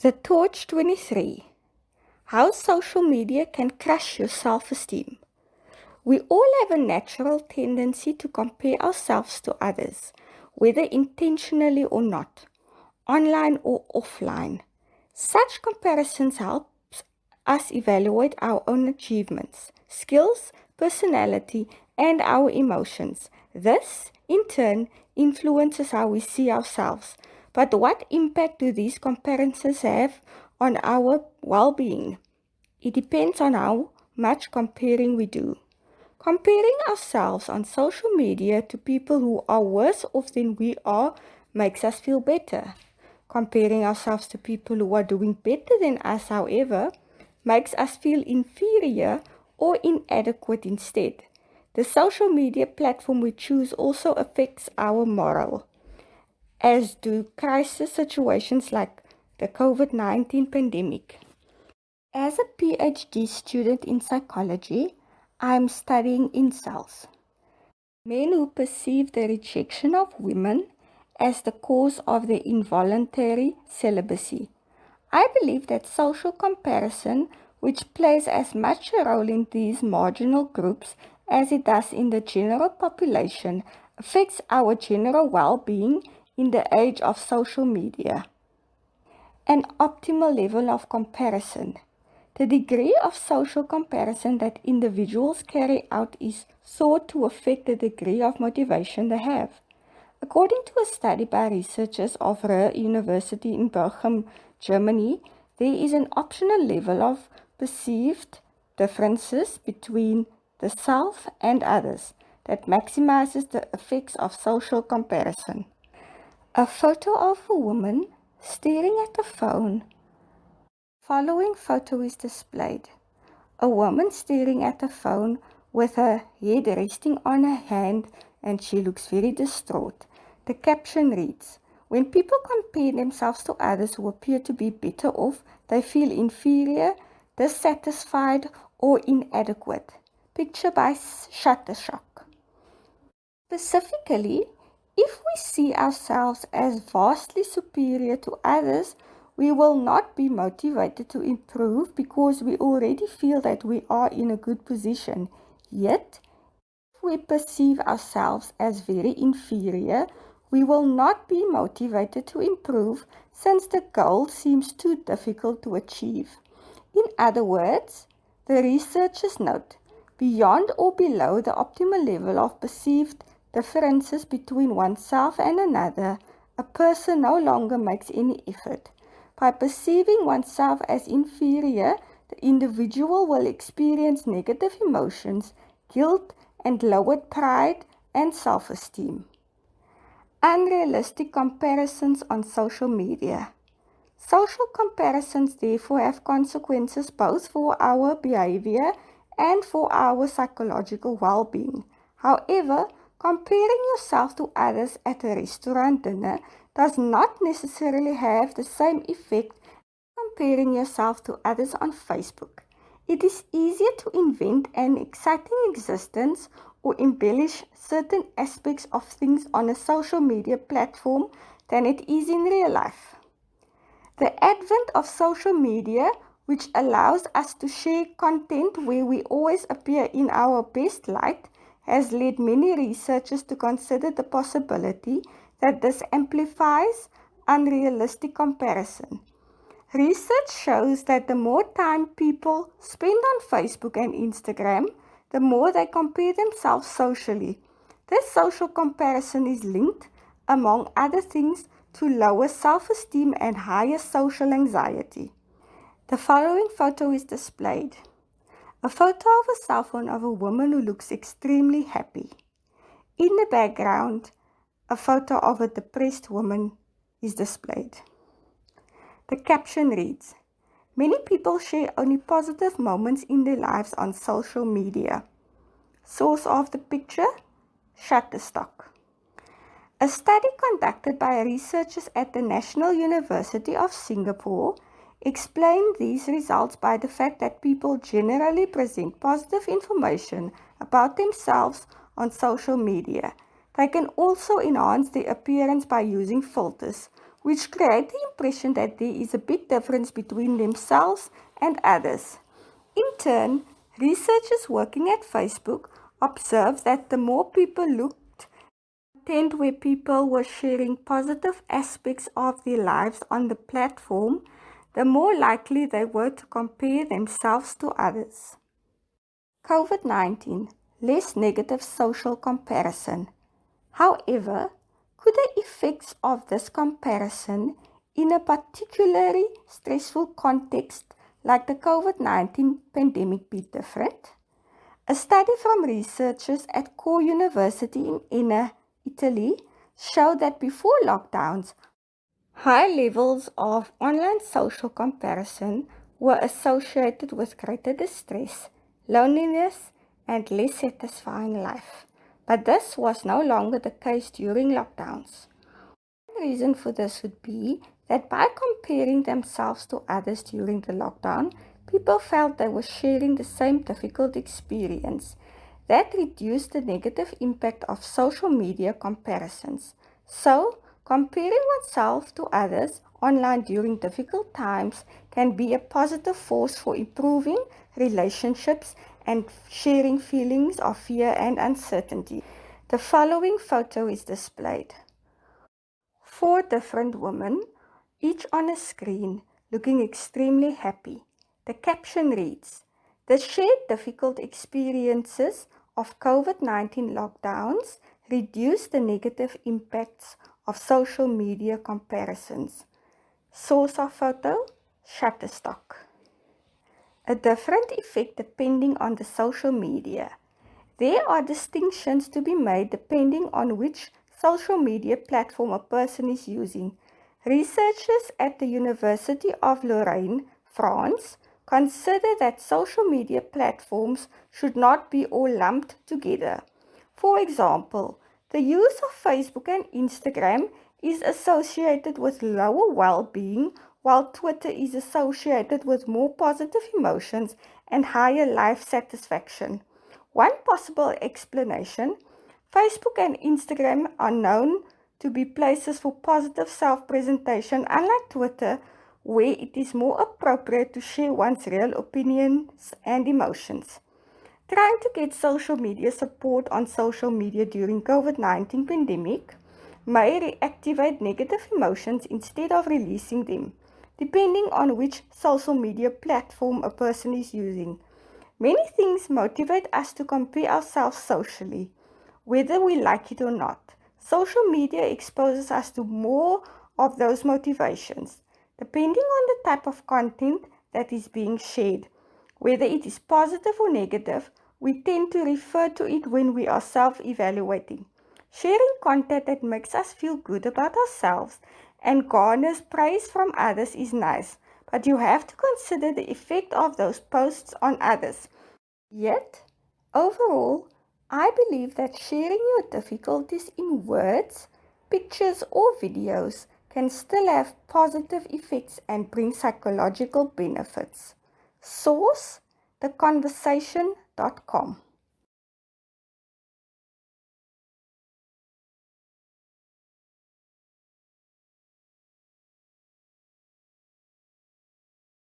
The Torch 23. How social media can crush your self-esteem. We all have a natural tendency to compare ourselves to others, whether intentionally or not, online or offline. Such comparisons help us evaluate our own achievements, skills, personality, and our emotions. This, in turn, influences how we see ourselves. But what impact do these comparisons have on our well-being? It depends on how much comparing we do. Comparing ourselves on social media to people who are worse off than we are makes us feel better. Comparing ourselves to people who are doing better than us, however, makes us feel inferior or inadequate instead. The social media platform we choose also affects our morale, as do crisis situations like the COVID-19 pandemic. As a PhD student in psychology, I am studying incels, men who perceive the rejection of women as the cause of their involuntary celibacy. I believe that social comparison, which plays as much a role in these marginal groups as it does in the general population, affects our general well-being in the age of social media. An optimal level of comparison. The degree of social comparison that individuals carry out is thought to affect the degree of motivation they have. According to a study by researchers of Ruhr University in Bochum, Germany, there is an optional level of perceived differences between the self and others that maximizes the effects of social comparison. A photo of a woman staring at a phone. Following photo is displayed. A woman staring at a phone with her head resting on her hand, and she looks very distraught. The caption reads, "When people compare themselves to others who appear to be better off, they feel inferior, dissatisfied, or inadequate." Picture by Shutterstock. Specifically, if we see ourselves as vastly superior to others, we will not be motivated to improve because we already feel that we are in a good position. Yet, if we perceive ourselves as very inferior, we will not be motivated to improve since the goal seems too difficult to achieve. In other words, the researchers note, beyond or below the optimal level of perceived differences between oneself and another, a person no longer makes any effort. By perceiving oneself as inferior, the individual will experience negative emotions, guilt, and lowered pride and self-esteem. Unrealistic comparisons on social media. Social comparisons therefore have consequences both for our behavior and for our psychological well-being. However, comparing yourself to others at a restaurant dinner does not necessarily have the same effect as comparing yourself to others on Facebook. It is easier to invent an exciting existence or embellish certain aspects of things on a social media platform than it is in real life. The advent of social media, which allows us to share content where we always appear in our best light, has led many researchers to consider the possibility that this amplifies unrealistic comparison. Research shows that the more time people spend on Facebook and Instagram, the more they compare themselves socially. This social comparison is linked, among other things, to lower self-esteem and higher social anxiety. The following photo is displayed. A photo of a cell phone of a woman who looks extremely happy. In the background, a photo of a depressed woman is displayed. The caption reads, "Many people share only positive moments in their lives on social media." Source of the picture, Shutterstock. A study conducted by researchers at the National University of Singapore explained these results by the fact that people generally present positive information about themselves on social media. They can also enhance their appearance by using filters, which create the impression that there is a big difference between themselves and others. In turn, researchers working at Facebook observed that the more people looked at content where people were sharing positive aspects of their lives on the platform, the more likely they were to compare themselves to others. COVID-19, less negative social comparison. However, could the effects of this comparison in a particularly stressful context like the COVID-19 pandemic be different? A study from researchers at Core University in Enna, Italy, showed that before lockdowns, high levels of online social comparison were associated with greater distress, loneliness, and less satisfying life. But this was no longer the case during lockdowns. One reason for this would be that by comparing themselves to others during the lockdown, people felt they were sharing the same difficult experience. That reduced the negative impact of social media comparisons. So, comparing oneself to others online during difficult times can be a positive force for improving relationships and sharing feelings of fear and uncertainty. The following photo is displayed. 4 different women, each on a screen, looking extremely happy. The caption reads, "The shared difficult experiences of COVID-19 lockdowns reduce the negative impacts of social media comparisons." Source of photo, Shutterstock. A different effect depending on the social media. There are distinctions to be made depending on which social media platform a person is using. Researchers at the University of Lorraine, France, consider that social media platforms should not be all lumped together. For example, the use of Facebook and Instagram is associated with lower well-being, while Twitter is associated with more positive emotions and higher life satisfaction. One possible explanation: Facebook and Instagram are known to be places for positive self-presentation, unlike Twitter, where it is more appropriate to share one's real opinions and emotions. Trying to get social media support on social media during COVID-19 pandemic may reactivate negative emotions instead of releasing them, depending on which social media platform a person is using. Many things motivate us to compare ourselves socially, whether we like it or not. Social media exposes us to more of those motivations, depending on the type of content that is being shared. Whether it is positive or negative, we tend to refer to it when we are self-evaluating. Sharing content that makes us feel good about ourselves and garners praise from others is nice, but you have to consider the effect of those posts on others. Yet, overall, I believe that sharing your difficulties in words, pictures, or videos can still have positive effects and bring psychological benefits. Source: theconversation.com.